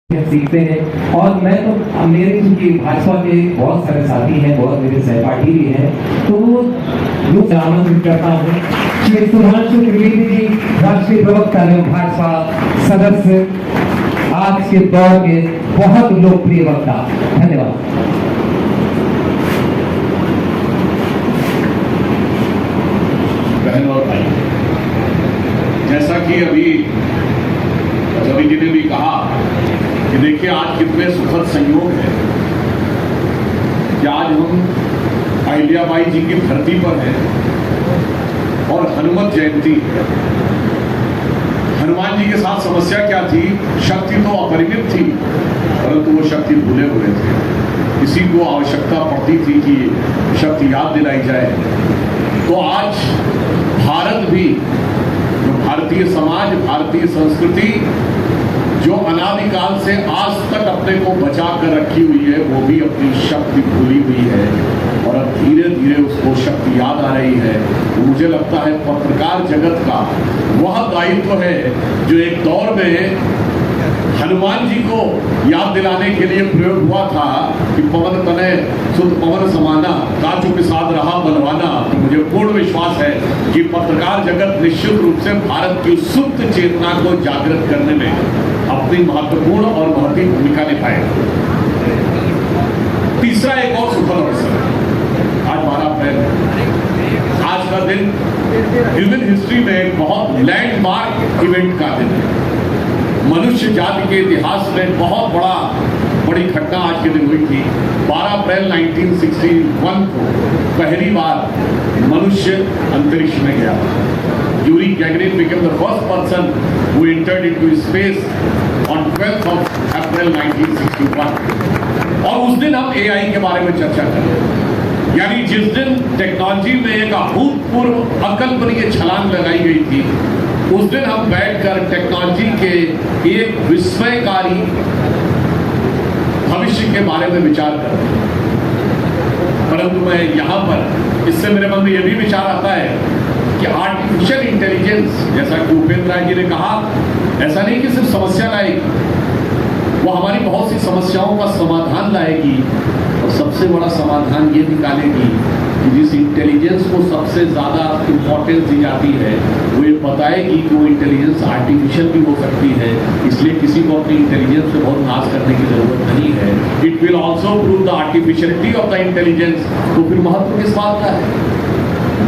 सीखते हैं। और मैं तो मेरे चूंकि भाजपा के बहुत सारे साथी हैं, बहुत मेरे सहपाठी भी हैं, तो वो लोग आमंत्रित करता हूँ श्री सुधांशु त्रिवेदी जी, राष्ट्रीय प्रवक्ता एवं भाजपा सदस्य, आज के दौर के बहुत लोकप्रिय वक्ता। धन्यवाद। बहन और भाई, जैसा कि अभी रवि जी ने भी कहा कि देखिए आज कितने सुखद संयोग है कि आज हम अहिल्याबाई जी की धरती पर हैं और हनुमत जयंती है। हनुमान जी के साथ समस्या क्या थी? शक्ति तो अपरिमित थी, परंतु वो शक्ति भूले हुए थे। किसी को आवश्यकता पड़ती थी कि शक्ति याद दिलाई जाए। तो आज भारत भी, जो भारतीय समाज, भारतीय संस्कृति जो अनादिकाल से आज तक अपने को बचा कर रखी हुई है, वो भी अपनी शक्ति भूली हुई है और अब धीरे धीरे उसको शक्ति याद आ रही है। तो मुझे लगता है पत्रकार जगत का वह दायित्व है जो एक दौर में हनुमान जी को याद दिलाने के लिए प्रयोग हुआ था कि पवन तनय सुत पवन समाना, काचु के साथ रहा बलवाना। तो मुझे पूर्ण विश्वास है कि पत्रकार जगत निश्चित रूप से भारत की सुप्त चेतना को जागृत करने में अपनी महत्वपूर्ण और महती भूमिका निभाएगा। तीसरा एक और सुखद अवसर, आज 12 अप्रैल, आज का दिन ह्यूमन हिस्ट्री में एक बहुत लैंडमार्क इवेंट का दिन है। मनुष्य जाति के इतिहास में बहुत बड़ी घटना आज के दिन हुई थी। 12 अप्रैल 1961 को पहली बार मनुष्य अंतरिक्ष में गया। Yuri Gagarin became the first person who entered into space on 12th of April 1961। और उस दिन हम AI के बारे में चर्चा करें, यानी जिस दिन टेक्नोलॉजी में एक अभूतपूर्व अकल्पनीय छलांग लगाई गई थी, उस दिन हम बैठकर टेक्नोलॉजी के एक विस्मयकारी भविष्य के बारे में विचार करते हैं। परंतु मैं यहाँ पर, इससे मेरे मन में यह भी विचार आता है कि आर्टिफिशियल इंटेलिजेंस, जैसा कि उपेंद्र राय जी ने कहा, ऐसा नहीं कि सिर्फ समस्या लाएगी, वो हमारी बहुत सी समस्याओं का समाधान लाएगी। और सबसे बड़ा समाधान ये निकालेगी कि जिस इंटेलिजेंस को सबसे ज़्यादा इंपॉर्टेंस दी जाती है, वो ये बताएगी कि वो इंटेलिजेंस आर्टिफिशियल भी हो सकती है। इसलिए किसी को अपनी इंटेलिजेंस पे बहुत नाज करने की जरूरत नहीं है। It will also prove the artificiality of the intelligence. तो फिर महत्व किस बात का है?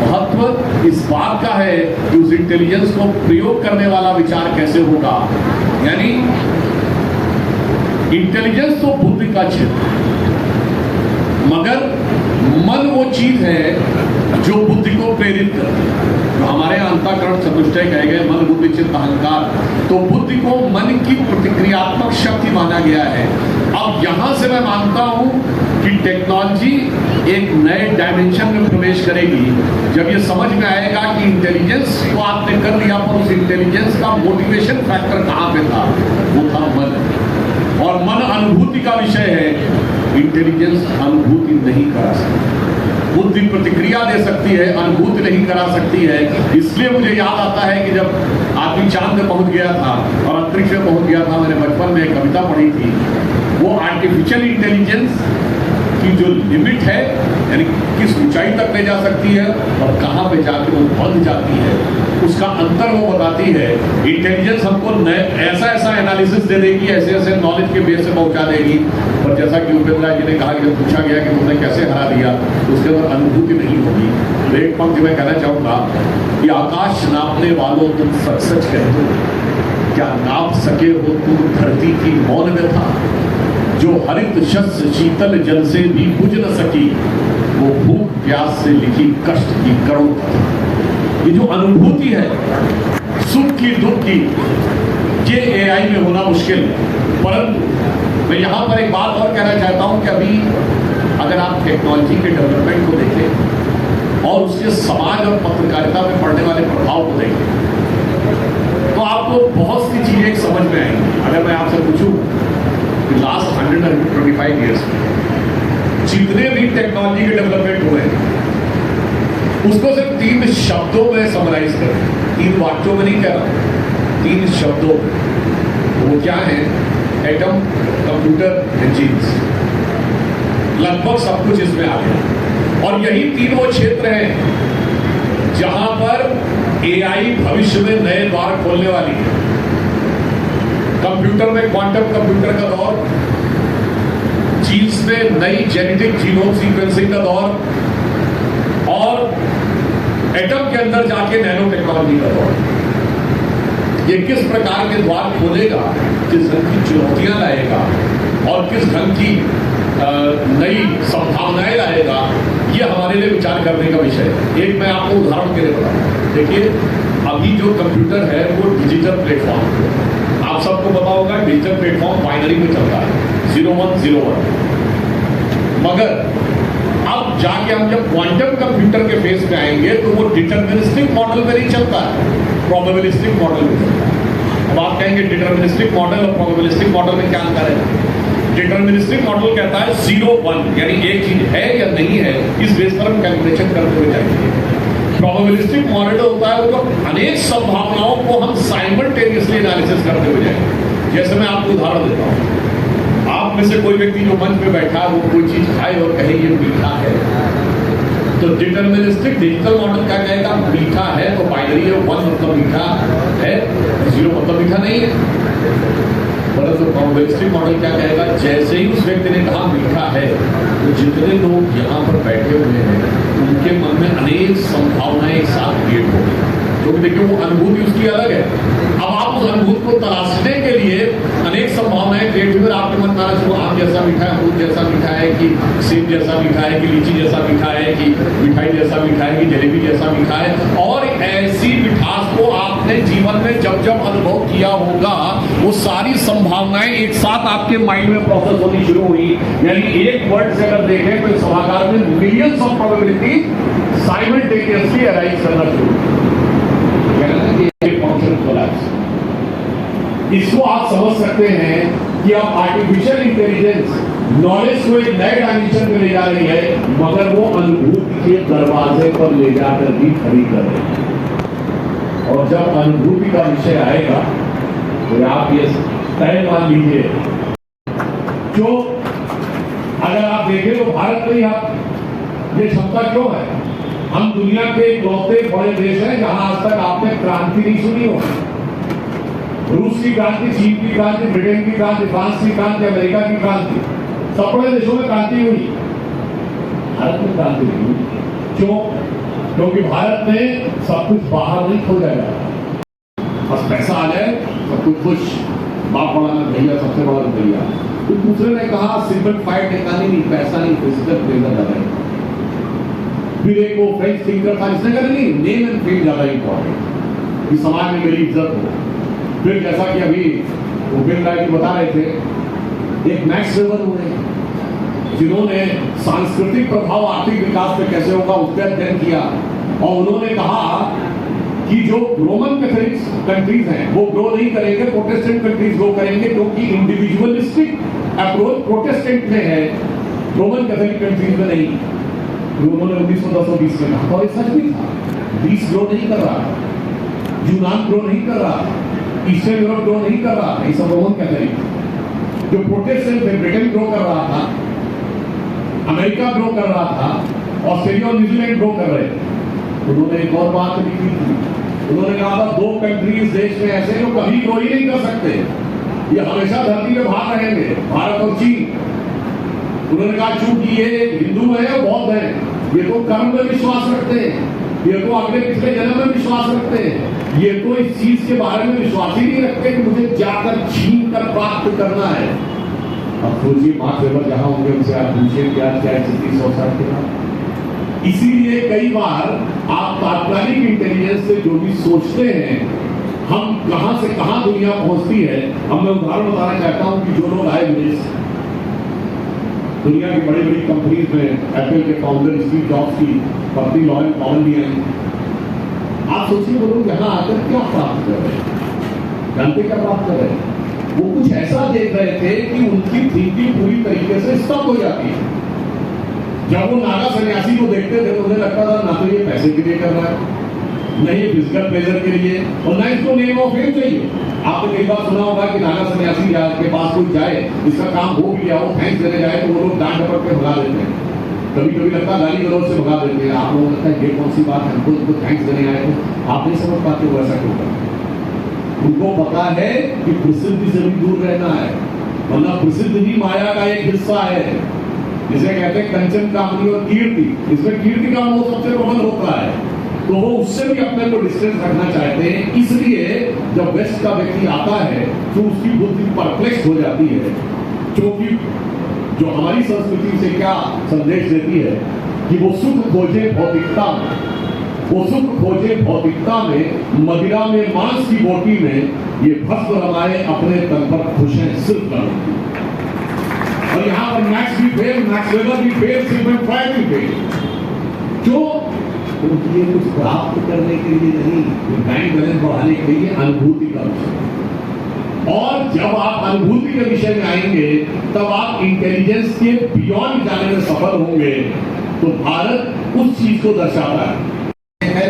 महत्व इस बात का है कि उस इंटेलिजेंस को प्रयोग करने वाला विचार कैसे होगा। यानी इंटेलिजेंस तो बुद्धि का क्षेत्र है, मगर मन वो चीज है जो बुद्धि को प्रेरित करती है। तो हमारे अंतःकरण चतुष्टय कहे गए, मन बुद्धि चित्त अहंकार। तो बुद्धि को मन की प्रतिक्रियात्मक शक्ति माना गया है। अब यहां से मैं मानता हूं कि टेक्नोलॉजी एक नए डायमेंशन में प्रवेश करेगी जब ये समझ में आएगा कि इंटेलिजेंस को आपने कर लिया, पर उस इंटेलिजेंस का मोटिवेशन फैक्टर कहां पे था? वो था मन। और मन अनुभूति का विषय है। इंटेलिजेंस अनुभूति नहीं करा सकती, बुद्धि प्रतिक्रिया दे सकती है, अनुभूति नहीं करा सकती है। इसलिए मुझे याद आता है कि जब आदमी चांद पे पहुंच गया था और अंतरिक्ष में पहुंच गया था, मैंने बचपन में एक कविता पढ़ी थी। वो आर्टिफिशियल इंटेलिजेंस की जो लिमिट है, यानी किस ऊंचाई तक ले जा सकती है और कहां पे जाकर वो बंध जाती है, उसका अंतर वो बताती है। इंटेलिजेंस हमको ऐसा एनालिसिस दे देगी, ऐसे नॉलेज के बेस से पहुंचा देगी, पर जैसा कि उपेंद्र राय जी ने कहा कि जब पूछा गया कि तुमने कैसे हरा दिया, तो उसके अंदर अनुभूति नहीं होगी। तो एक पंक्ति में कहना चाहूंगा कि आकाश नापने वालों तुम सच सच कहते हो, क्या नाप सके हो तुम धरती की मौन व्यथा? जो हरित शस्य शीतल जल से भी बुझ न सकी, वो भूख प्यास से लिखी कष्ट की करुण कथा। ये जो अनुभूति है सुख की दुख की, ये एआई में होना मुश्किल है। परंतु मैं यहाँ पर एक बात और कहना चाहता हूँ कि अभी अगर आप टेक्नोलॉजी के डेवलपमेंट को देखें और उसके समाज और पत्रकारिता में पड़ने वाले प्रभाव को देखें, तो आपको बहुत सी चीजें समझ में आएंगी। अगर मैं आपसे पूछूं कि लास्ट 125 ईयर्स में जितने भी टेक्नोलॉजी के डेवलपमेंट हुए, उसको सिर्फ 3 शब्दों में समराइज करें, 3 वाक्यों में नहीं कह रहा, 3 शब्दों में। वो क्या है? एटम कंप्यूटर इंजीन्स, लगभग सब कुछ इसमें आ गया। और यही तीन वो क्षेत्र हैं जहां पर एआई भविष्य में नए द्वार खोलने वाली है। कंप्यूटर में क्वांटम कंप्यूटर का दौर, जीन्स में नई जेनेटिक जीनोम सीक्वेंसिंग का दौर, और एटम के अंदर जाके नैनो टेक्नोलॉजी का दौर। ये किस प्रकार के द्वार खोलेगा, किस ढंग की चुनौतियां लाएगा और किस ढंग की नई संभावनाएं लाएगा, ये हमारे लिए विचार करने का विषय है। एक मैं आपको उदाहरण के लिए बताऊं। देखिए, अभी जो कंप्यूटर है वो डिजिटल प्लेटफॉर्म है। आप सबको पता होगा डिजिटल प्लेटफॉर्म बाइनरी में चलता है, 0101। मगर अब जाके हम जब क्वांटम कंप्यूटर के फेस पे आएंगे तो वो डिटरमिनिस्टिक मॉडल में नहीं चलता है, प्रोबेबिलिस्टिक मॉडल में चलता है। अब आप कहेंगे डिटरमिनिस्टिक मॉडल और प्रोबेबिलिस्टिक मॉडल में क्या अंतर है? डिटरमिनिस्टिक मॉडल कहता है 0-1, यानी एक चीज है या नहीं है, इस बेस पर हम कैलकुलेशन करते हुए जाएंगे। प्रोबेबिलिस्टिक मॉडल होता है वो तो अनेक संभावनाओं को हम साइमल्टेनियसली एनालिसिस करते हुए जाएंगे। जैसे मैं आपको उदाहरण देता हूं, आप में से कोई व्यक्ति जो मंच पे बैठा है वो कोई चीज खाए और कहे ये मीठा है, तो डिटरमिनिस्टिक डिजिटल मॉडल क्या कहेगा? मीठा है तो बाइनरी है, 1 मतलब मीठा है, 0 मतलब मीठा नहीं है। परंतु प्रोबेबिलिस्टिक मॉडल क्या कहेगा? जैसे ही उस व्यक्ति ने कहा मीठा है, तो जितने लोग यहाँ पर बैठे हुए हैं उनके मन में अनेक संभावनाएं एक साथ क्रिएट हो गई, क्योंकि देखिए वो अनुभूति उसकी अलग है। अब आप उस अनुभूति को तलाशने के लिए अनेक संभावनाएं क्रिएट हुई, आपके मन में वो आम जैसा मीठा है, अमरूद जैसा मीठा है, कि सेब जैसा मीठा है, कि लीची जैसा मीठा है, कि मिठाई जैसा मीठा है, कि जलेबी जैसा मीठा है। और ऐसी मिठास को आपने जीवन में जब जब अनुभव किया होगा, वो सारी संभावनाएं एक साथ आपके माइंड में प्रोसेस होनी शुरू हुई। यानी एक वर्ड से अगर देखें तो सभागार में millions of probability simultaneously arise करना शुरू। इसको आप समझ सकते हैं कि अब आर्टिफिशियल इंटेलिजेंस नॉलेज को एक नए डायमेंशन में ले जा रही है, मगर वो अनुभूति के दरवाजे पर ले जाकर भी खड़ी कर रही है। और जब अनुभूति का विषय आएगा तो आप ये तय मान लीजिए, जो अगर आप देखें तो भारत में ये क्षमता क्यों है? हम दुनिया के इकलौते बड़े देश हैं जहां आज तक आपने क्रांति नहीं सुनी हो। रूस की क्रांति, चीन की क्रांति, ब्रिटेन की क्रांति, फ्रांस की क्रांति, अमेरिका की क्रांति, सब बड़े देशों में क्रांति हुई, भारत में क्रांति नहीं हुई। क्यों? क्योंकि भारत में सब कुछ बाहर नहीं खोजा जाता, बस पैसा आ जाए सब कुछ खुश, बाप बड़ा ना भैया, सबसे बड़ा भैया। तो दूसरे ने कहा सिंपलीफाइड इकोनॉमी नहीं, पैसा नहीं, फिजिकल प्लेजर ज्यादा है। फिर एक वो फ्रेंच थिंकर था जिसने कहा नहीं, नेम एंड फेम ज्यादा इंपॉर्टेंट, कि समाज में मेरी इज्जत हो। फिर जैसा कि अभी भूपेंद्र राय जी बता रहे थे, एक मैक्स वेबर हुए जिन्होंने सांस्कृतिक प्रभाव आर्थिक विकास पे कैसे होगा उस पर अध्ययन किया, और उन्होंने कहा कि जो रोमन कैथोलिक कंट्रीज हैं वो ग्रो नहीं करेंगे, प्रोटेस्टेंट कंट्रीज ग्रो करेंगे, क्योंकि इंडिविजुअलिस्टिक अप्रोच प्रोटेस्टेंट में है, रोमन कैथोलिक कंट्रीज में नहीं। उन्होंने 1910-20 में कहा, और सच भी था। ग्रीस ग्रो नहीं कर रहा, यूनान ग्रो नहीं कर रहा, ईस्टर्न यूरोप ग्रो नहीं कर रहा, ये सब रोमन कैथोलिक। जो प्रोटेस्टेंट थे, ब्रिटेन ग्रो कर रहा था, अमेरिका ग्रो कर रहा था, ऑस्ट्रेलिया और न्यूजीलैंड ग्रो कर रहे थे। उन्होंने एक और बात लिखी थी, उन्होंने कहा था 2 कंट्रीज देश में ऐसे जो कभी ग्रो ही नहीं कर सकते, ये हमेशा धरती में बाहर रहेंगे, भारत और चीन। उन्होंने कहा चूंकि ये हिंदू है और बौद्ध है, ये तो कर्म में विश्वास रखते हैं, ये तो अगले पिछले जन्म में विश्वास रखते हैं, ये तो इस चीज के बारे में विश्वास ही नहीं रखते कि मुझे जाकर छीन कर प्राप्त करना है। अब सोचिए, मार्क्स वेबर जहां होंगे उनसे आप पूछिए क्या क्या स्थिति 100 साल के बाद। इसीलिए कई बार आप तात्कालिक इंटेलिजेंस से जो भी सोचते हैं, हम कहां से कहां दुनिया पहुंचती है। अब मैं उदाहरण बताना चाहता हूं कि जो लोग आए विदेश से, दुनिया की बड़ी बड़ी कंपनीज में एप्पल के फाउंडर स्टीव जॉब्स की पत्नी लॉरेन पॉवेल भी हैं। आप सोचिए वो लोग यहाँ आकर क्या प्राप्त कर रहे हैं, जानते क्या प्राप्त कर रहे हैं? वो कुछ ऐसा देख रहे थे कि उनकी थिंकिंग पूरी तरीके से स्टॉप हो जाती है। जब वो नागा सन्यासी को देखते थे तो उन्हें लगता था ना तो ये पैसे के लिए कर रहा है, न ये फिजिकल प्लेजर के लिए और न इसको नेम ऑफ फेम चाहिए। आपने कई बार सुना होगा कि नाना सन्यासी के पास कोई जाए, इसका काम हो भी गया हो, थैंक्स देने जाए तो वो लोग डांट डपट के भगा देते हैं, कभी कभी लगता है गाली गलौज से भगा देते हैं। आप लोगों को लगता है ये कौन सी बात है, उनको थैंक्स देने आए तो आप नहीं समझ पाते हो ऐसा क्यों करते। उनको पता है कि प्रसिद्धि से भी दूर रहना है, वरना प्रसिद्ध ही माया का एक हिस्सा है, जिसे कहते हैं कंचन कामनी और कीर्ति। इसमें कीर्ति का मोह सबसे प्रबल होता है, तो वो उससे भी अपने को डिस्टेंस रखना चाहते हैं। इसलिए जब वेस्ट का व्यक्ति आता है तो उसकी बुद्धि परप्लेक्स हो जाती है, क्योंकि जो हमारी संस्कृति से क्या संदेश देती है कि वो सुख खोजे भौतिकता में, वो सुख खोजे भौतिकता में, मदिरा में, मांस की बोटी में, ये भस्म रमाए अपने तन पर खुश हैं सिर्फ करो। और यहां पर मैक्स भी फेल, मैक्स वेबर भी फेल, सिग्मंड फ्रायड भी फेल। क्यों? क्योंकि ये कुछ प्राप्त करने के लिए नहीं, बैंक बैलेंस बढ़ाने के लिए अनुभूति का विषय। और जब आप अनुभूति के विषय में आएंगे तब आप इंटेलिजेंस के बियॉन्ड जाने में सफल होंगे। तो भारत उस चीज को दर्शाता है।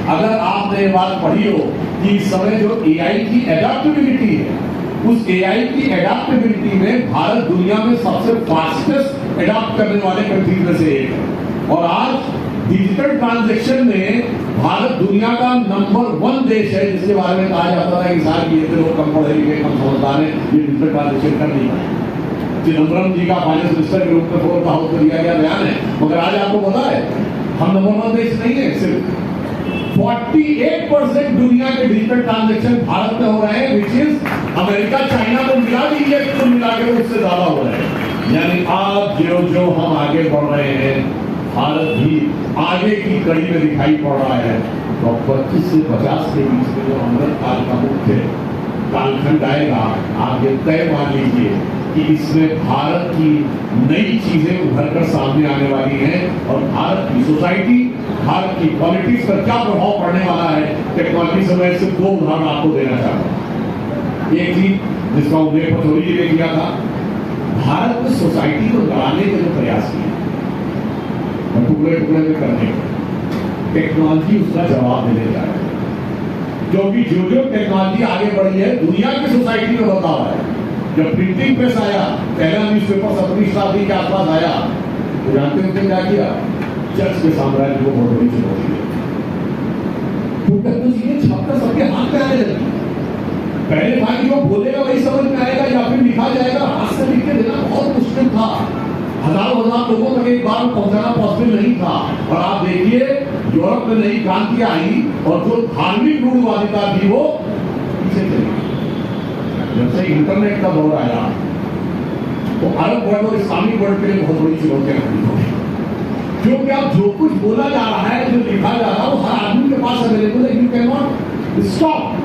अगर आपने ये बात पढ़ी हो कि इस समय जो एआई की एडेप्टेबिलिटी है, उस एआई की एडेप्टेबिलिटी में भारत दुनिया में सबसे फास्टेस्ट एडॉप्ट करने वाले कंट्रीज में से एक है। और आज डिजिटल ट्रांजैक्शन में भारत दुनिया का नंबर 1 देश है, जिसके बारे में कहा जाता था कि साल ये लोग कम पढ़े लिखे, कम समझदार हैं, ये डिजिटल ट्रांजैक्शन कर नहीं पाए। चिदम्बरम जी का फाइनेंस मिनिस्टर के रूप में 4th हाउस में दिया गया बयान है। मगर आज आपको पता है हम नंबर 1 देश नहीं है, सिर्फ 48% दुनिया के डिजिटल ट्रांजैक्शन भारत में हो रहे हैं, विच इज अमेरिका चाइना को मिला दीजिए, कुल मिला के उससे ज्यादा हो रहे हैं। यानी आज जो जो हम आगे बढ़ रहे हैं, भारत भी आगे की कड़ी में दिखाई पड़ रहा है। तो 25 से 50 के बीच में जो अमृत काल का मुख्य कालखंड आएगा, आप ये तय मान लीजिए कि इसमें भारत की नई चीजें उभर कर सामने आने वाली हैं। और भारत की सोसाइटी, भारत की पॉलिटिक्स पर क्या प्रभाव पड़ने वाला है टेक्नोलॉजी से, मैं सिर्फ 2 उदाहरण आपको देना चाहता हूँ। एक चीज जिसका उल्लेख पटोरी जी ने किया था, भारत में सोसाइटी को लड़ाने के जो प्रयास किए और टुकड़े टुकड़े में करने के, टेक्नोलॉजी उसका जवाब देने जा रही है। क्योंकि जो जो टेक्नोलॉजी आगे बढ़ी है दुनिया की सोसाइटी में बदलाव है। जब प्रिंटिंग प्रेस आया, पहला न्यूज़पेपर 17वीं शताब्दी के आसपास आया, तो जानते हैं क्या किया? चर्च के साम्राज्य को बहुत बड़ी चुनौती है। तो चीजें छपकर सबके हाथ में आने लगी। पहले था कि वो बोलेगा वही समझ में आएगा या फिर लिखा जाएगा, हाथ से लिख के देना बहुत मुश्किल था। हजारों हजार लोगों तक एक बार पहुंचाना पॉसिबल नहीं था। और आप देखिए यूरोप में नई क्रांति आई और जो धार्मिक रूढ़वादिता थी वो पीछे चली। जब से इंटरनेट का दौर आया तो अरब वर्ल्ड और इस्लामिक वर्ल्ड के लिए बहुत बड़ी चुनौतियां खड़ी हो गई। क्योंकि अब जो कुछ बोला जा रहा है, जो लिखा जा रहा है, वो हर आदमी के पास अवेलेबल है। You can not stop.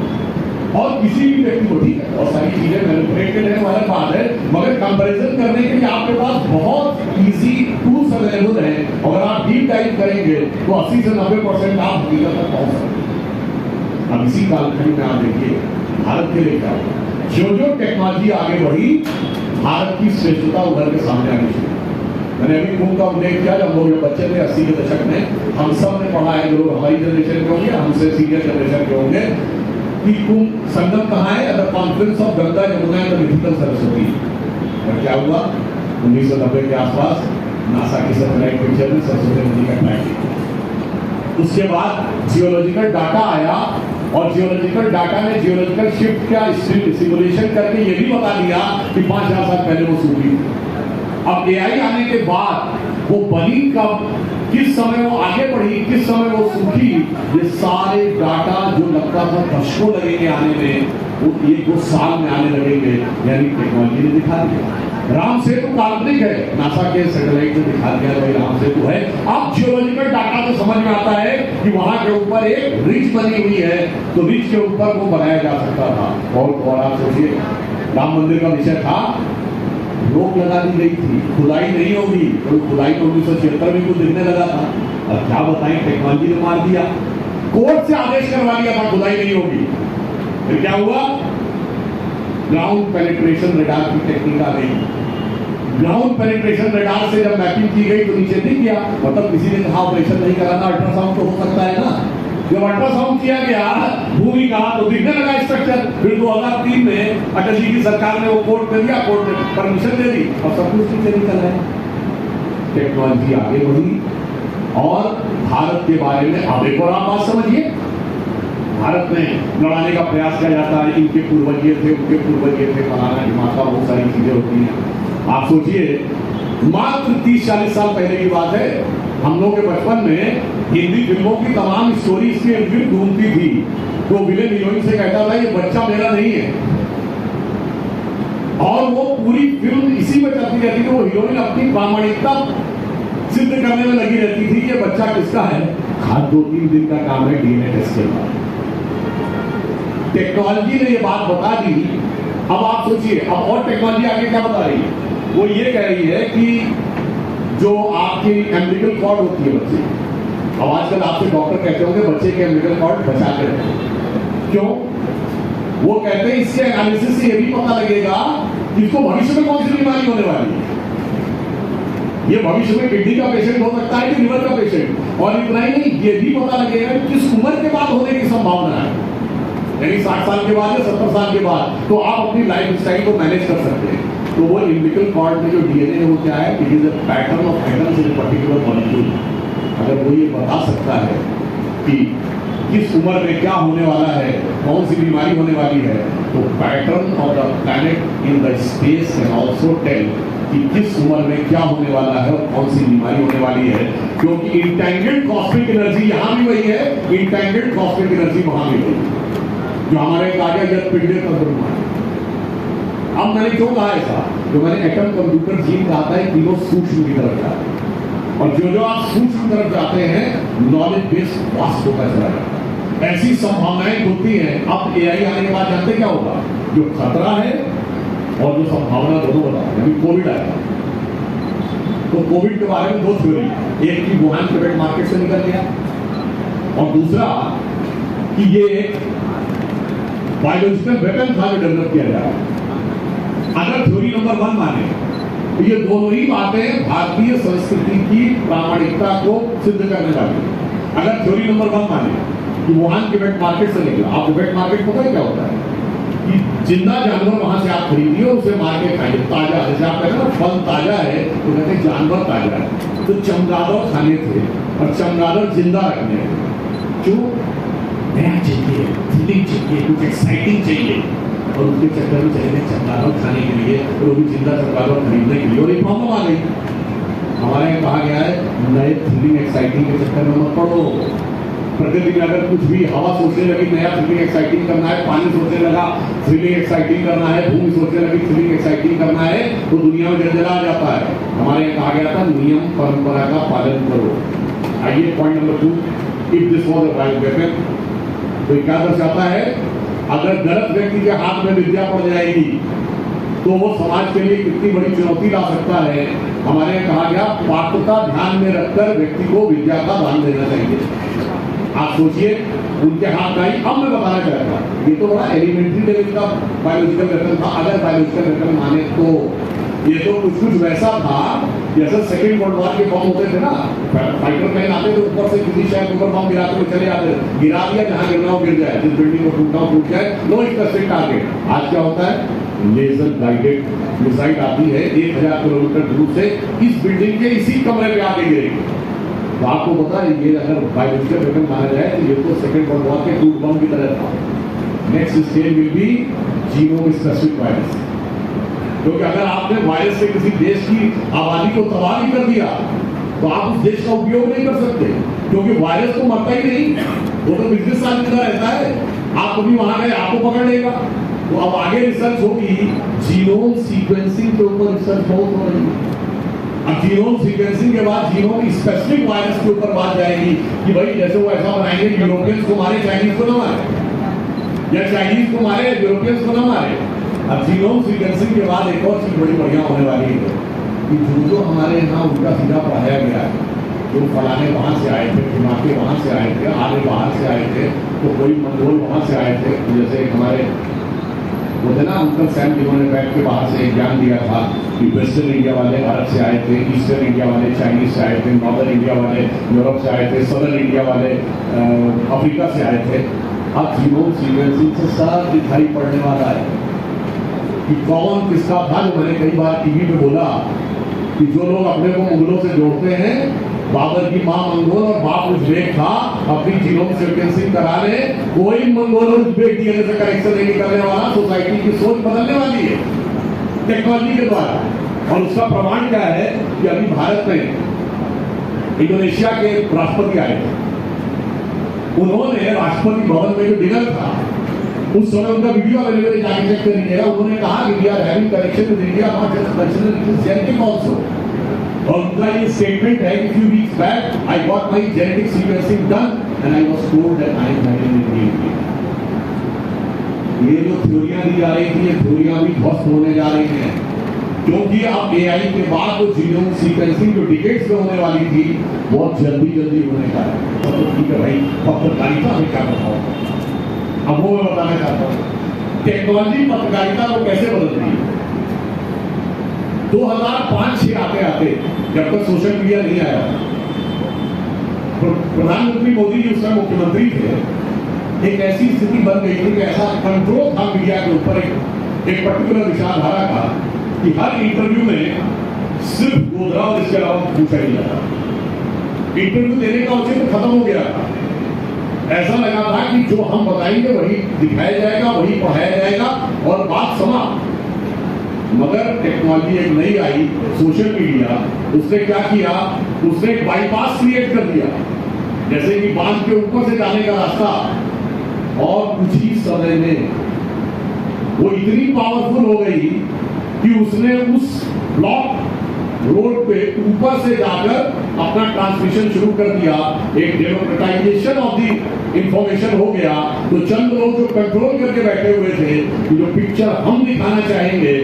और किसी भी व्यक्ति को, ठीक है, और सारी चीजें मैनिपुलेटेड है, वाला बात है, मगर कंपैरिजन करने के लिए आपके पास बहुत इजी टूल्स अवेलेबल हैं। अगर आप डीप डाइव करेंगे तो 80 से 90% आप हकीकत तक पहुंच सकते हैं। अब इसी कालखंड में आप देखिए भारत के लिए क्या हुआ। जो जो टेक्नोलॉजी आगे बढ़ी, भारत की श्रेष्ठता उभर के सामने आनी चाहिए। मैंने अभी कुंभ का उल्लेख किया, जब लोग बच्चे थे 80 के दशक में, हम सब ने पढ़ा है, जो लोग हमारी जनरेशन के होंगे, हमसे सीनियर जनरेशन के होंगे, कि कुंभ संगम कहाँ है? The conference of Ganga Yamuna and mythical Saraswati. और क्या हुआ? 1990 के आसपास नासा की सैटेलाइट पिक्चर में सरस्वती नदी का ट्रैक किया। उसके बाद जियोलॉजिकल डाटा आया और जियोलॉजिकल डाटा ने जियोलॉजिकल शिफ्ट का सिमुलेशन करके ये भी बता दिया कि 5000 साल पहले वो सूखी। अब एआई आने के बाद वो बनी कब, किस समय वो आगे बढ़ी, किस समय वो सूखी, ये सारे डाटा जो लगता था दशकों लगेंगे आने में, वो 1-2 साल में आने लगेंगे। यानी टेक्नोलॉजी ने दिखा दिया। राम सेतु काल्पनिक है, नासा के सैटेलाइट ने दिखा दिया भाई राम सेतु है। अब जियोलॉजिकल डाटा तो समझ में आता है कि वहां के ऊपर एक रिच बनी हुई है, तो रिच के ऊपर वो बनाया जा सकता था। और आप सोचिए, राम मंदिर का विषय था, रोक लगा दी गई थी, खुदाई नहीं होगी, तो खुदाई तो 1976 में कुछ दिखने लगा था। अब क्या बताएं, टेक्नोलॉजी ने मार दिया। कोर्ट से आदेश करवा दिया था खुदाई नहीं होगी। फिर क्या हुआ? ग्राउंड पेनिट्रेशन रडार की टेक्निक आ गई। ग्राउंड पेनिट्रेशन रडार से जब मैपिंग की गई तो नीचे दिख गया, मतलब किसी ने कहा ऑपरेशन नहीं कराना, अल्ट्रासाउंड तो हो सकता है ना। जब अल्ट्रासाउंड किया गया भूमि का तो दिखने लगा स्ट्रक्चर। फिर 2003 में अटल जी की सरकार ने वो कोर्ट कर दिया, कोर्ट ने परमिशन दे दी और सब कुछ नीचे निकल रहा है। टेक्नोलॉजी आगे बढ़ी और भारत के बारे में अब एक और आप बात समझिए, भारत में लड़ाने का प्रयास किया जाता है, इनके पूर्वज ये थे, उनके पूर्वज ये थे, फलाना ढिमाका, बहुत सारी चीजें होती हैं। आप सोचिए मात्र 30-40 साल पहले की बात है, हम लोग के बचपन में हिंदी फिल्मों की तमाम स्टोरी इसके इर्द गिर्द घूमती थी। तो विलेन हीरोइन से कहता था ये बच्चा मेरा नहीं है, और वो पूरी फिल्म इसी में चलती रहती थी। वो हीरोइन अपनी प्रामाणिकता सिद्ध करने में लगी रहती थी कि बच्चा किसका है। हर 2-3 दिन का काम है डीएनए टेस्ट के बाद। टेक्नोलॉजी ने ये बात बता दी। अब आप सोचिए, अब और टेक्नोलॉजी आगे क्या बता रही है? वो ये कह रही है कि जो आपकी एम्बिलिकल कॉर्ड होती है बच्चे, अब आजकल आपसे डॉक्टर कहते होंगे बच्चे के एम्बिलिकल कॉर्ड बचा के रखें। क्यों? वो कहते हैं इसके एनालिसिस से ये भी पता लगेगा कि इसको भविष्य में कौन सी बीमारी होने वाली है। ये भविष्य में किडनी का पेशेंट हो सकता है कि लिवर का पेशेंट, और इतना ही नहीं, ये भी पता लगेगा कि किस उम्र के बाद होने की संभावना है, यानी 60 साल के बाद या 70 साल के बाद। तो आप अपनी लाइफ स्टाइल को मैनेज कर सकते हैं। तो वो एम्बिलिकल कॉर्ड में जो डीएनए है वो क्या है? It is a pattern of atoms in particular molecule. अगर वो ये बता सकता है कि किस उम्र में क्या होने वाला है, कौन सी बीमारी होने वाली है, तो pattern of the planet in the space can also tell कि किस उम्र में क्या होने वाला है और कौन सी बीमारी होने वाली है। क्योंकि इंटेंडेड कॉस्मिक एनर्जी यहां भी वही है, इंटेंडेड कॉस्मिक एनर्जी वहां भी वही है, जो हमारे कार्य जब पिंडे का ब्रह्मा है। अब मैंने क्यों कहा ऐसा? जो मैंने एटम कंप्यूटर जीन कहा था, तीनों सूक्ष्म की तरफ जाते हैं, और जो जो आप सूक्ष्म तरफ जाते हैं नॉलेज बेस वास्ट होता चला जाता है। ऐसी संभावनाएं होती हैं। अब एआई आने के बाद जानते क्या होगा? जो खतरा है और जो संभावना दोनों बता, यानी कोविड आया तो कोविड के बारे में 2 थ्योरी, एक की वुहान क्वेबेक मार्केट से निकल गया, और दूसरा कि ये एक बायोलॉजिकल वेपन था जो डेवलप किया जा रहा है। अगर थ्योरी नंबर 1 माने तो ये दोनों ही बातें भारतीय संस्कृति की प्रामाणिकता को सिद्ध करने वाली है। अगर थ्योरी नंबर 1 माने कि वुहान के वेट मार्केट से निकला, आप वेट मार्केट पता है क्या होता है? कि जिंदा जानवर वहां से आप खरीदिए और उसे मार के खाइए, ताजा। जैसे आप कहते हैं ना फल ताजा है, तो कहते हैं जानवर ताजा है। तो चमगादड़ खाने थे और चमगादड़ जिंदा रखने थे। क्यों? नया चाहिए, थ्रिलिंग चाहिए, कुछ एक्साइटिंग चाहिए, और उसके चक्कर में चले गए चमगादड़ खाने के लिए, और वो भी जिंदा चमगादड़ खरीदने के लिए। और एक प्रॉब्लम आ गई, हमारे यहाँ कहा गया है नए थ्रिलिंग एक्साइटिंग के चक्कर में मत पड़ो। प्रकृति में अगर कुछ भी हवा सोचने लगी नया थ्रिलिंग एक्साइटिंग करना है, पानी सोचने लगा थ्रिलिंग एक्साइटिंग करना है, भूमि सोचने लगी थ्रिलिंग एक्साइटिंग करना है, तो दुनिया में जलजला आ जाता है। हमारे यहाँ कहा गया था नियम परंपरा का पालन करो। आइए point number 2, if this was a right weapon, तो क्या दर्शाता है? अगर गलत व्यक्ति के हाथ में विद्या पड़ जाएगी तो वो समाज के लिए कितनी बड़ी चुनौती ला सकता है। हमारे यहाँ कहा गया पात्रता ध्यान में रखकर व्यक्ति को विद्या का दान देना चाहिए। आप सोचिए उनके हाथ का ही। अब मैं बताना चाहता हूँ, ये तो बड़ा एलिमेंट्री लेवल का बायोलॉजिकल वेपन था। अगर बायोलॉजिकल वेपन माने तो ये तो कुछ वैसा था जैसे सेकेंड वर्ल्ड वॉर के बम होते थे ना, फाइटर प्लेन आते थे ऊपर से किसी शहर के ऊपर बम गिराते हुए चले जाते थे, गिरा दिया जहां गिरना हो गिर जाए, जिस बिल्डिंग को टूटना हो टूट जाए, नो स्पेसिफिक टारगेट। आज क्या होता है? लेजर गाइडेड मिसाइल आती है 1000 किलोमीटर दूर से, इस बिल्डिंग के इसी कमरे पे आके गिरेगी। तो आपको पता है ये अगर बायोलॉजिकल वेपन माना जाए तो ये तो सेकेंड वर्ल्ड वॉर के टूट बम की तरह था। Next stage will be genome specific virus, क्योंकि अगर आपने वायरस से किसी देश की आबादी को तबाह भी कर दिया तो आप उस देश का उपयोग नहीं कर सकते, क्योंकि वायरस तो मरता ही नहीं, वो तो 20 साल जिंदा रहता है। आप कभी वहां गए आपको पकड़ लेगा। तो अब आगे रिसर्च होगी, जीनोम सीक्वेंसिंग के ऊपर रिसर्च बहुत हो रही है। अब जीनोम सीक्वेंसिंग के बाद जीनोम स्पेसिफिक वायरस के ऊपर बात जाएगी कि भाई जैसे वो ऐसा बनाएंगे यूरोपियंस को मारे चाइनीज को ना मारे, या चाइनीज को मारे यूरोपियंस को ना मारे। अब जीनोम सीक्वेंसिंग के बाद एक और चीज बड़ी बढ़िया होने वाली है कि जो हमारे यहाँ उल्टा सीधा पढ़ाया गया है, जो फलाने वहां से आए थे, दिमागे वहां से आए थे, आगे बाहर से आए थे, तो कोई मंगोल वहां से आए थे, जैसे हमारे वो थे ना अंकल सैम, जिन्होंने बैठ के बाहर से एक ज्ञान दिया था कि वेस्टर्न इंडिया वाले अरब से आए थे, ईस्टर्न इंडिया वाले चाइनीज से आए थे, नॉर्दर्न इंडिया वाले यूरोप से आए थे, सदर्न इंडिया वाले अफ्रीका से आए थे। अब जीनोम सीक्वेंसिंग से सब दिखाई पड़ने वाला है कि कौन किसका था। जो मैंने कई बार टीवी पे बोला कि जो लोग अपने को मुगलों से जोड़ते हैं, बाबर की मां मंगोल और बाप उज्बेक था, अपनी जीनोम सीक्वेंसिंग करा ले, कोई मंगोल और उज्बेक डीएनए से कनेक्शन नहीं करने वाला। सोसाइटी की सोच बदलने वाली है टेक्नोलॉजी के द्वारा। और उसका प्रमाण क्या है कि अभी भारत में इंडोनेशिया के राष्ट्रपति आए थे, उन्होंने राष्ट्रपति भवन में जो डिनर था उस समय उनका वीडियो अवेलेबल जाके चेक कर लीजिएगा। उन्होंने कहा कि we are having connection with India, not just cultural, it is genetic also. और उनका ये स्टेटमेंट है कि few weeks back I got my genetic sequencing done and I was told that I am having India. ये जो थ्योरियां दी जा रही थी, ये थ्योरियां भी ध्वस्त होने जा रही हैं, क्योंकि अब एआई के बाद वो जीनोम सीक्वेंसिंग जो डिकेड्स में होने वाली थी, बहुत जल्दी होने का है। तो ठीक है भाई, पत्रकारिता में क्या बताओ, अब वो मैं बताना चाहता हूँ। टेक्नोलॉजी पत्रकारिता को कैसे बदलती है। 2005-6 आते जब तक सोशल मीडिया नहीं आया, प्रधानमंत्री मोदी जी उस समय मुख्यमंत्री थे, एक ऐसी स्थिति बन गई थी कि ऐसा कंट्रोल था मीडिया के ऊपर एक पर्टिकुलर विचारधारा का कि हर इंटरव्यू में सिर्फ गोधरा और इसके अलावा पूछा ही जाता। इंटरव्यू देने का औचित्य खत्म हो गया था। ऐसा लगा था कि जो हम बताएंगे वही दिखाया जाएगा, वही पढ़ाया जाएगा और बात समाप्त। मगर टेक्नोलॉजी एक नई आई, सोशल मीडिया, उसने क्या किया, उसने एक बाईपास क्रिएट कर दिया। जैसे कि बांध के ऊपर से जाने का रास्ता, और कुछ ही समय में वो इतनी पावरफुल हो गई कि उसने उस ब्लॉक रोड पे ऊपर से जाकर अपना ट्रांसमिशन शुरू कर दिया। एक डेमोक्रेटाइजेशन ऑफ द इंफॉर्मेशन हो गया। तो चंद लोग जो कंट्रोल करके बैठे हुए थे कि जो पिक्चर हम दिखाना चाहेंगे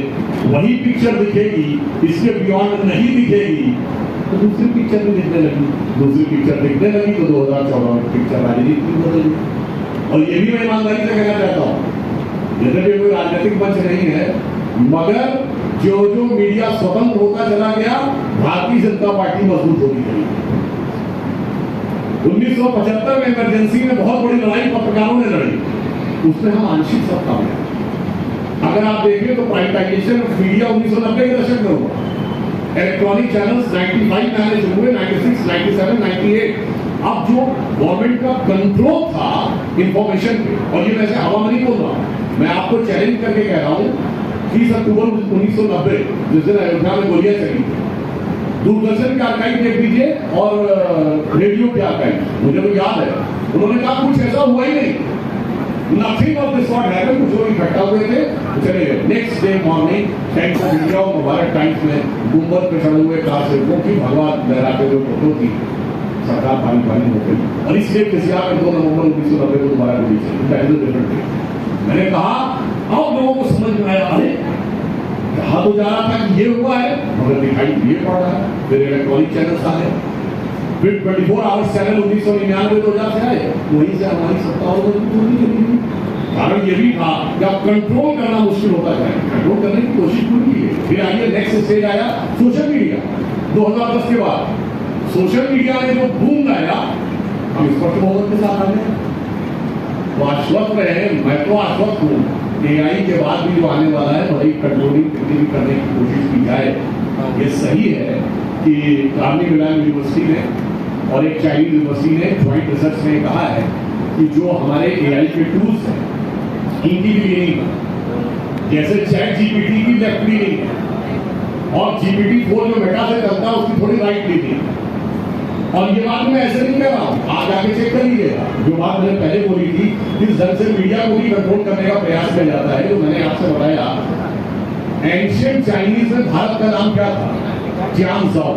वही पिक्चर दिखेगी, इसके बियॉन्ड नहीं दिखेगी, तो दूसरी पिक्चर भी दिखने लगी। दूसरी पिक्चर दिखने लगी तो 2014 में पिक्चर राजनीति में बदली। और ये भी मैं ईमानदारी से कहना चाहता हूँ, यद्यपि कोई राजनीतिक मंच नहीं है, मगर जो जो मीडिया स्वतंत्र होता चला गया, भारतीय जनता पार्टी मजबूत होती गई। 1975 में इमरजेंसी में बहुत बड़ी लड़ाई पत्रकारों ने लड़ी, उसमें हम आंशिक सत्ता में। अगर आप देखें तो प्राइवेटाइजेशन ऑफ मीडिया 1990 के दशक में हुआ। इलेक्ट्रॉनिक चैनल्स 95 में शुरू हुए, 96, 97, 98। अब जो गवर्नमेंट का कंट्रोल था इंफॉर्मेशन पे, और ये वैसे हवा में नहीं बोल रहा, मैं आपको चैलेंज करके कह रहा हूं, 30 अक्टूबर 1990 जिस दिन अयोध्या में गोलियां चली, दूरदर्शन के आर्काइव देख लीजिए और रेडियो के आर्काइव, मुझे तो याद है, उन्होंने कहा कुछ ऐसा हुआ ही नहीं, nothing of this what happened. कुछ लोग इकट्ठा हुए थे, चले गए। Next day morning times of India और भारत टाइम्स में गुंबद पे चढ़े हुए कार सेवकों की भगवान लहराते हुए फोटो थी। सरकार पानी पानी हो गई और इसलिए किसी 2 नवंबर 1990 को दोबारा गोली चली। मैंने कहा अब लोगों को समझ में आया, अरे कहा तो जा रहा था कि ये हुआ है, मगर दिखाई ये पड़ रहा है। फिर इलेक्ट्रॉनिक चैनल आ गए, फिर 24 आवर्स चैनल 1999 2000 से आए, वहीं से हमारी सत्ता हो गई। कारण ये भी था कि अब कंट्रोल करना मुश्किल होता जाए, कंट्रोल करने की कोशिश पूरी की है। फिर आइए नेक्स्ट स्टेज आया सोशल मीडिया। 2010 के बाद सोशल मीडिया ने जो बूम लाया, हम स्पष्ट बहुमत के साथ आ गए। तो आश्वस्त रहे, मैं तो आश्वस्त हूँ, एआई के बाद भी जो आने वाला है वही कंट्रोलिंग करने की कोशिश की जाए। ये सही है कि कार्नेगी मेलन यूनिवर्सिटी ने और एक चाइनीज यूनिवर्सिटी ने ज्वाइंट रिसर्च में कहा है कि जो हमारे एआई के टूल्स हैं इनकी भी लीनिंग, जैसे चैट जीपीटी की लेफ्ट लीनिंग और GPT-4 जो मेटा से चलता है उसकी थोड़ी राइट लीनिंग। और ये बात मैं ऐसे नहीं कह रहा हूं, आज आके चेक कर लीजिएगा। जो बात मैंने पहले बोली थी, इस ढंग से मीडिया को भी कंट्रोल करने का प्रयास किया जाता है। जो मैंने आपसे बताया, एंशिएंट चाइनीज में भारत का नाम क्या था? जियांगजाओ।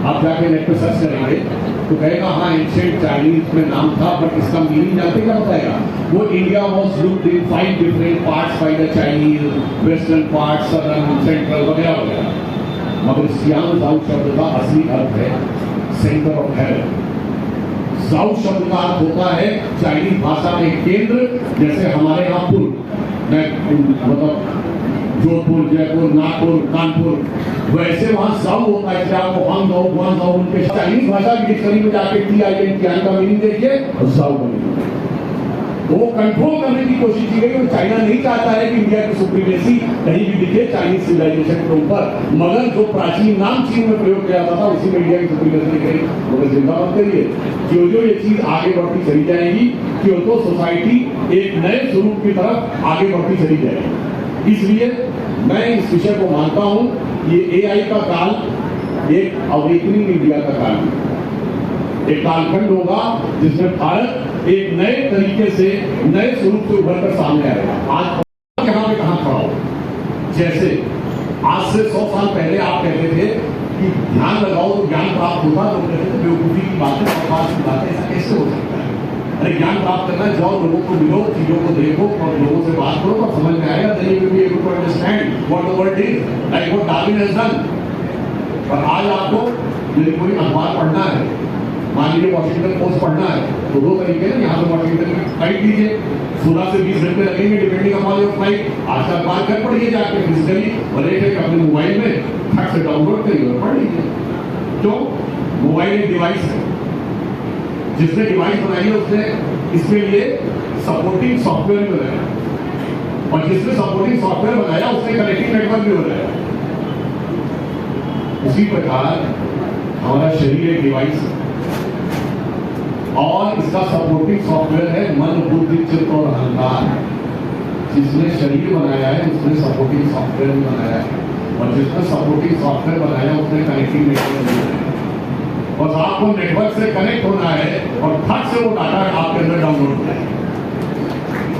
आप जाके नेट पे सर्च करेंगे तो कहेगा हाँ एंशिएंट चाइनीज में नाम था, बट इसका मीनिंग जानते क्या बताएगा? वो India was looked in 5 different parts by the Chinese, western part, southern, central वगैरह वगैरह। मगर जियांगजाओ शब्द का असली अर्थ है सेंटर ऑफ हेवन। साउथ शब्द का अर्थ होता है चाइनीज भाषा में केंद्र, जैसे हमारे यहाँ पुल, मतलब जोधपुर, जयपुर, नागपुर, कानपुर, वैसे वहां सब होता है। आपको हम दो उनके चाइनीज भाषा की डिक्शनरी में जाके TIN का मीनिंग देखिए और सब बनेगा। वो कंट्रोल करने की कोशिश की गई। चाइना नहीं चाहता है कि इंडिया की सुप्रीमेसी कहीं भी दिखे चाइनीज सिविलाइजेशन के ऊपर, मगर जो प्राचीन नाम चीन में प्रयोग किया जाता था उसी में इंडिया की सुप्रीमेसी दिख रही। मगर चिंता मत करिए, जो ये चीज आगे बढ़ती चली जाएगी, क्योंकि सोसाइटी एक नए स्वरूप की तरफ आगे बढ़ती चली जाएगी। इसलिए मैं इस विषय को मानता हूं, ये AI का काल एक अवेकनिंग इंडिया का काल है। एक कालखंड होगा जिसमें भारत एक नए तरीके से, नए स्वरूप से उभर कर सामने आएगा। आज यहाँ पे कहां खड़ा हो, जैसे आज से 100 साल पहले आप कहते थे कि ध्यान लगाओ तो ज्ञान प्राप्त होगा, तो कहते थे बेवकूफी की बातें, बकवास की बातें, ऐसा कैसे हो सकता है? अरे ज्ञान प्राप्त करना, जाओ लोगों को मिलो, चीजों को देखो और लोगों से बात करो और समझ में आएगा। then you will be able to understand what the world is, like what Darwin has done। और आज आपको यदि कोई अखबार पढ़ना है, मान लीजिए वॉशिंगटन पोस्ट पढ़ना है, तो 2 तरीके हैं। यहाँ से वॉशिंगटन की फ्लाइट लीजिए, 16 से 20 घंटे लगेंगे डिपेंडिंग अपॉन योर फ्लाइट। आज का अखबार घर पढ़िए जाके फिजिकली, और एक अपने मोबाइल में फट से डाउनलोड करिए और पढ़ लीजिए। क्यों? मोबाइल एक डिवाइस है, जिसने डिवाइस बनाई है उसने इसके लिए सपोर्टिंग सॉफ्टवेयर बनाया, और जिसने सपोर्टिंग सॉफ्टवेयर बनाया उसने कनेक्टिंग नेटवर्क भी बनाया। उसी प्रकार हमारा शरीर एक डिवाइस है और इसका सपोर्टिंग सॉफ्टवेयर है मन, बुद्धि, चित्त और अहंकार। जिसने शरीर बनाया है उसने सपोर्टिंग सॉफ्टवेयर भी बनाया है, और जिसने सपोर्टिंग सॉफ्टवेयर बनाया उसने कनेक्टिंग नेटवर्क बनाया है। और आपको नेटवर्क से कनेक्ट होना है और फट से वो डाटा आपके अंदर डाउनलोड होना है।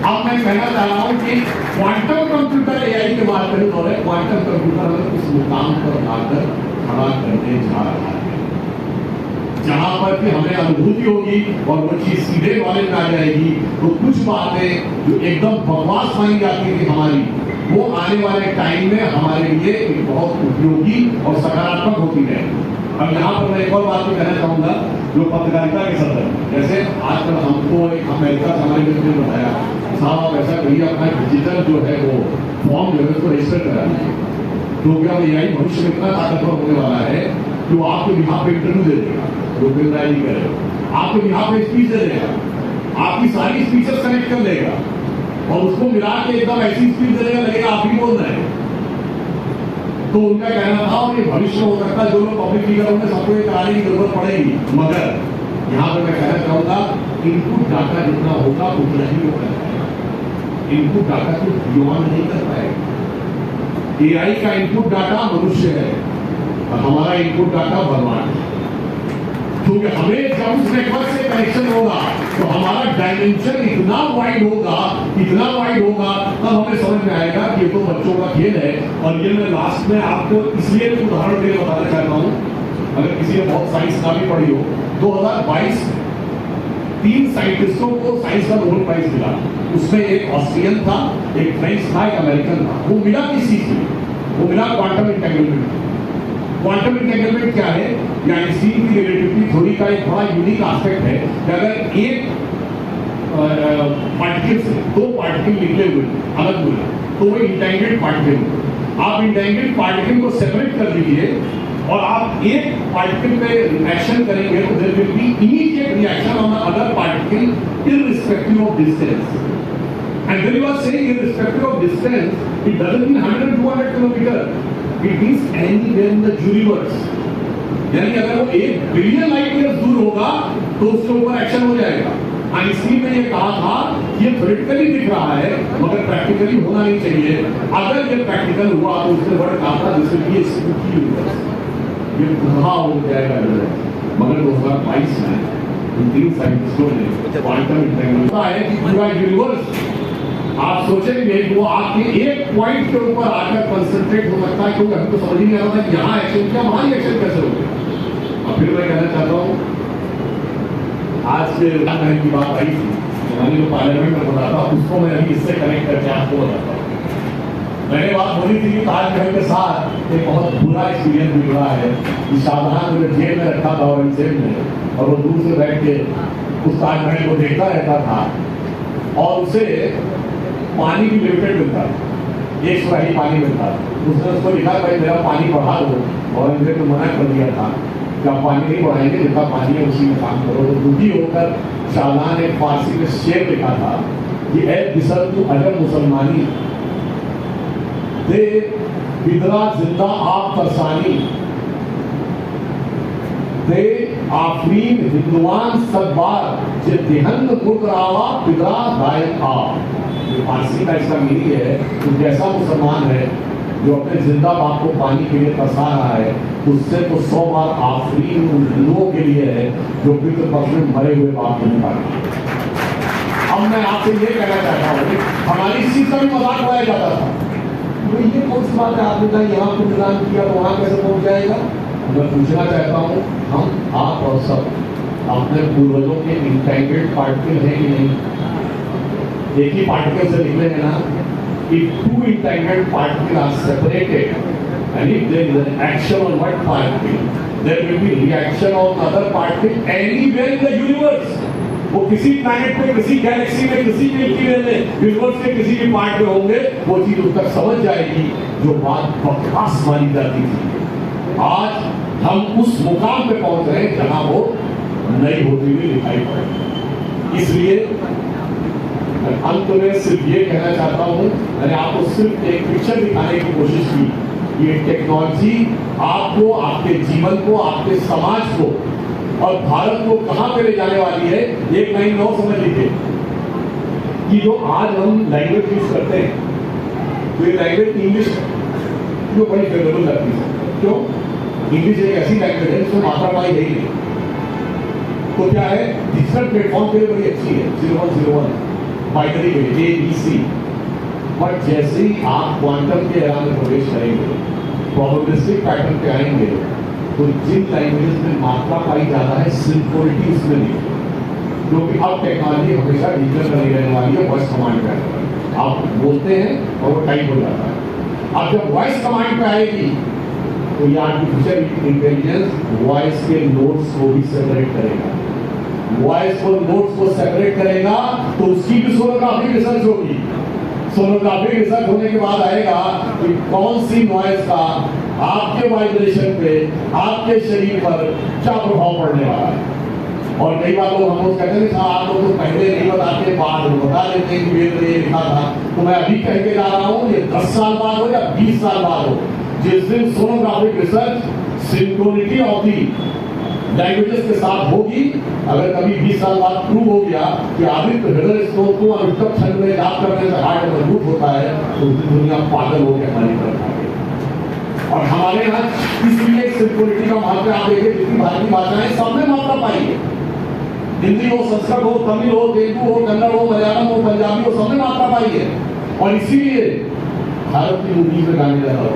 अब मैं कहना चाह रहा हूं कि क्वांटम कंप्यूटर AI की बात करें तो क्वांटम कंप्यूटर हमें उस मुकाम पर लाकर खड़ा करने जा रहा है जहां पर कि हमें अनुभूति होगी और वो चीज सीधे नॉलेज में आ जाएगी। तो कुछ बातें जो एकदम बकवास मानी जाती थी हमारी, वो आने वाले टाइम में हमारे लिए एक बहुत उपयोगी और सकारात्मक होती है। अब यहाँ पर मैं एक और बात भी कहना चाहूंगा जो पत्रकारिता के संदर्भ, जैसे आजकल हमको एक अमेरिका से हमारे मित्र ने बताया, साहब आप ऐसा करिए अपना डिजिटल जो है वो फॉर्म जो है उसको रजिस्टर करा लीजिए, तो क्या AI भविष्य में इतना ताकतवर होने वाला है कि वो आपके यहाँ पे इंटरव्यू दे देगा, गोविंदा जी करेगा, आपके यहाँ पे स्पीच दे देगा, आपकी सारी स्पीचेस कनेक्ट कर लेगा और उसको मिला के एकदम ऐसी स्पीच दे देगा, लगेगा आप ही बोल रहे हैं। तो उनका कहना था और ये भविष्य हो सकता है, जो लोग पब्लिक फिगर होंगे सबको ये कराने की जरूरत पड़ेगी, मगर यहाँ पर मैं कहना चाहूंगा इनपुट डाटा जितना होगा उतना ही वो कर पाएगा। इनपुट डाटा को बियॉन्ड नहीं कर पाएगा। AI का इनपुट डाटा मनुष्य है और हमारा इनपुट डाटा भगवान है, क्योंकि हमें जब उस नेटवर्क से कनेक्शन होगा तो हमारा डायमेंशन इतना वाइड होगा, तब हमें समझ में आएगा कि ये तो बच्चों का खेल है। और ये मैं लास्ट में आपको इसलिए उदाहरण देकर बताना चाहता हूँ, अगर किसी ने बहुत साइंस ना भी पढ़ी हो, 2022 3 साइंटिस्टों को साइंस का नोबेल प्राइज मिला। उसमें एक ऑस्ट्रियन था, एक फ्रेंच था, एक अमेरिकन था। वो मिला किस चीज में? वो मिला क्वांटम इंटेंगलमेंट। क्वांटम इंटेंगलमेंट क्या है? या आइंस्टीन की रिलेटिविटी थ्योरी का एक बड़ा यूनिक एस्पेक्ट है कि अगर एक पार्टिकल से 2 पार्टिकल निकले हुए अलग हुए तो वो इंटेंगल्ड पार्टिकल। आप इंटेंगल्ड पार्टिकल को सेपरेट कर दीजिए और आप एक पार्टिकल पे रिएक्शन करेंगे तो there will be immediate reaction on the other particle irrespective of distance. And when you are saying irrespective of distance, it doesn't mean 100 200 kilometre, it means anywhere in the universe। यानी अगर वो 1 billion light year दूर होगा तो उसके ऊपर action हो जाएगा। आइंस्टीन ने ये कहा था ये थ्योरेटिकली दिख रहा है मगर प्रैक्टिकली होना नहीं चाहिए। अगर ये प्रैक्टिकल हुआ तो उसने वर्ड कहा था जिससे ये स्पूकी यूनिवर्स, ये गुहा हो जाएगा। मगर 2022 में इन 3 साइंटिस्टों ने क्वांटम इंटेंगलमेंट है कि पूरा यूनिवर्स आप सोचेंगे वो आपके एक पॉइंट के ऊपर आकर कंसंट्रेट हो सकता है, क्योंकि हमको समझ नहीं आ रहा था कि यहाँ एक्शन क्या, वहां एक्शन कैसे हो गया। और फिर मैं कहना चाहता हूँ आज से बहन की बात आई थी, मैंने जो पार्लियामेंट में बोला था उसको मैं अभी इससे कनेक्ट करके आपको बताता हूँ। मैंने बात बोली थी कि ताजमहल के साथ एक बहुत बुरा एक्सपीरियंस भी जुड़ा है कि शाहजहां को जेल में रखा था औरंगजेब ने, और वो दूर से बैठ के उस ताजमहल को देखता रहता था और उसे पानी भी लिमिटेड मिलता है, एक सुराही पानी मिलता है। उसने उसको लिखा भाई मेरा पानी बढ़ा दो, और अंग्रेज ने मना कर दिया था कि आप पानी नहीं बढ़ाएंगे, जितना पानी है उसी में काम करो। तो दुखी होकर शाहजहां ने फारसी में शेर लिखा था कि ए बिसर तू अजब मुसलमानी, दे बिदरा जिंदा आप तरसानी, दे आफरीन हिंदुआन सदबार जे दिहंद मुकरावा बिदरा दायक आप। फारसी का इसका मीनिंग है कि जैसा मुसलमान है जो अपने जिंदा बाप को पानी के लिए तरसा रहा है, उससे तो 100 बार आफरीन उन हिंदुओं के लिए है जो पितृ पक्ष में मरे हुए बाप को निकाले। अब मैं आपसे ये कहना चाहता हूँ कि हमारी इस चीज का भी मजाक उड़ाया जाता था, तो ये कौन सी बात है, आपने कहा यहाँ पिंडदान किया तो वहां कैसे पहुंच जाएगा। मैं पूछना चाहता हूँ, हम आप और सब अपने पूर्वजों के इंटेंडेड पार्टिकल है कि नहीं? एक ही पार्टिकल से निकले हैं ना। If two entangled particles are separated, and if there is an action on one particle, there will be reaction on other particle anywhere in the universe. वो किसी प्लैनेट पे, किसी गैलेक्सी में, किसी मिल्की वे में, यूनिवर्स के किसी भी पार्ट में होंगे, वो चीज उस तक समझ जाएगी जो बात बकवास मानी जाती थी। आज हम उस मुकाम पे पहुंच रहे हैं जहां वो नई होती हुई दिखाई पड़े। इसलिए अंत में सिर्फ ये कहना चाहता हूं, मैंने आपको सिर्फ एक पिक्चर दिखाने की कोशिश की। ये टेक्नोलॉजी आपको, आपके जीवन को, आपके समाज को और भारत को कहां पे ले जाने वाली है। एक लाइन और समझ लीजिए कि जो आज हम लैंग्वेज यूज करते हैं, तो ये लैंग्वेज इंग्लिश जो बड़ी फेवरेबल लगती है। क्यों? इंग्लिश एक ऐसी लैंग्वेज है जिसमें मात्रा पाई है ही नहीं। तो क्या है, डिजिटल प्लेटफॉर्म के लिए बड़ी अच्छी है, 0101 बाइनरी के लिए ABC। बट जैसे ही आप क्वांटम के एरा में प्रवेश करेंगे, प्रोबेबिलिस्टिक पैटर्न पे आएंगे, तो जिन लैंग्वेजेस में मात्रा पाई जाता है सिंक्रोनिटी उसमें नहीं, क्योंकि अब टेक्नोलॉजी हमेशा डिजिटल बनी रहने वाली है। वॉइस कमांड पे आप बोलते हैं और वो टाइप हो जाता है। अब जब वॉइस कमांड पे आएगी तो ये आर्टिफिशियल इंटेलिजेंस वॉइस के नोट्स को भी सेपरेट करेगा। वॉइस को नोट्स को सेपरेट करेगा तो उसकी भी सोनोग्राफी रिसर्च होगी। सोनोग्राफी रिसर्च होने के बाद आएगा कि कौन सी नॉइज का आपके वाइब्रेशन पे, आपके शरीर पर क्या प्रभाव पड़ने वाला है। और कई बार लोग हम लोग कहते हैं आप लोग तो पहले नहीं बताते, बाद में बता देते हैं कि वेद में ये लिखा था। तो मैं अभी कह के जा रहा हूँ, ये 10 साल बाद हो या 20 साल बाद हो, जिस दिन sonographic research synchronicity of the languages के साथ होगी, अगर कभी 20 साल बाद प्रूव हो गया कि आदित्य हृदय स्रोत को अनुष्टक छंद में याद करने से हार्ट मजबूत होता है, तो उस दिन दुनिया पागल हो गया हमारी तरफ। और हमारे यहाँ इसलिए सिंक्रोनिटी का महत्व आप देखिए, जितनी भारतीय भाषाएं सब में मात्रा पाई है, हिंदी हो, संस्कृत हो, तमिल हो, तेलुगु हो, कन्नड़ हो, मलयालम हो, पंजाबी हो, सब में मात्रा पाई है। और इसीलिए भारत की मूवीज में गाने लगा हो,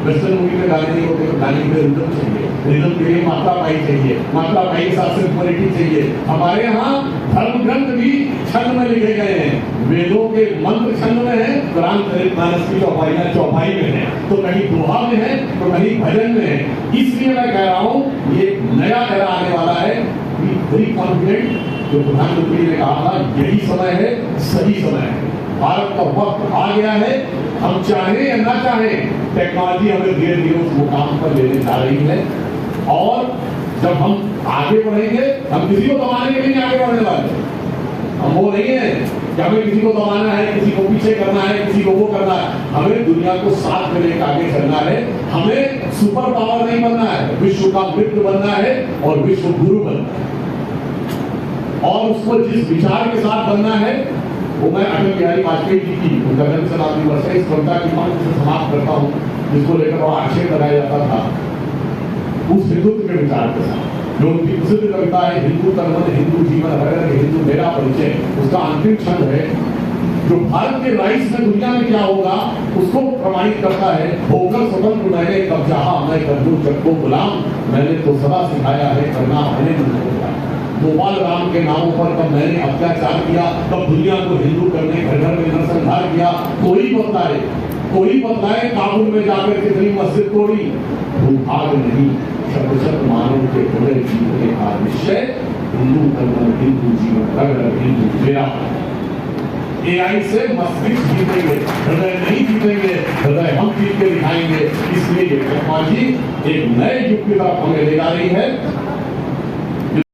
वेस्टर्न मूवी में गाने नहीं होते, तो गाने में रिदम चाहिए, रिदम के लिए मात्रा पाई चाहिए, मात्रा पाई के साथ सिंक्रोनिटी चाहिए। हमारे यहाँ धर्म ग्रंथ भी छंद में लिखे गए हैं, वेदों के मंत्र छंद में है, रामचरितमानस की चौपाई में है, तो कहीं दोहा में है, तो कहीं भजन में है। इसलिए मैं कह रहा हूँ ये नया एरा आने वाला है। वेरी कॉन्फिडेंट, जो प्रधानमंत्री ने कहा था यही समय है, सही समय है, भारत का वक्त आ गया है। हम चाहें या ना चाहें, टेक्नोलॉजी हमें धीरे धीरे उस मुकाम पर लेने जा रही है। और जब हम आगे बढ़ेंगे, हम किसी को दबाने के लिए नहीं आगे बढ़ने वाले। हम वो नहीं है कि हमें किसी को दबाना है, किसी को पीछे करना है, किसी को वो करना है। हमें दुनिया को साथ में लेकर आगे चलना है। हमें सुपर पावर नहीं बनना है, विश्व का मित्र बनना है और विश्व गुरु बनना है। और उसको जिस विचार के साथ बनना है, वो मैं अटल बिहारी वाजपेयी जी की उनका जन्म शताब्दी वर्ष है, इस कविता की पंक्ति से समाप्त करता हूँ, जिसको लेकर वह आक्षेप लगाया जाता था उस हिंदुत्व के विचार के साथ। जो उनकी प्रसिद्ध कविता है हिंदू तन हिंदू जीवन हर हिंदू मेरा परिचय, उसका अंतिम छंद है जो भारत के राइट्स में दुनिया में क्या होगा उसको प्रमाणित करता है। होकर स्वतंत्र मैंने कब चाहा, मैं कर दूं जग को गुलाम, मैंने तो सदा सिखाया है करना मैंने मुझको। गोपाल राम के नामों पर कब मैंने अत्याचार किया, कब दुनिया को हिंदू करने घर घर में नरसंहार किया। कोई बतलाए काबुल में जाकर कितनी मस्जिद तोड़ी, भाग नहीं शब्द शब्द मानव के बड़े जीवने का निश्चय, हिंदू धर्म हिंदू जीवन रग रग हिंदू मेरा। एआई से मस्तिष्क जीतेंगे, हृदय नहीं जीतेंगे, हृदय हम जीत के दिखाएंगे। इसलिए ये टेक्नोलॉजी एक नए युग की तरफ हमें ले जा रही है।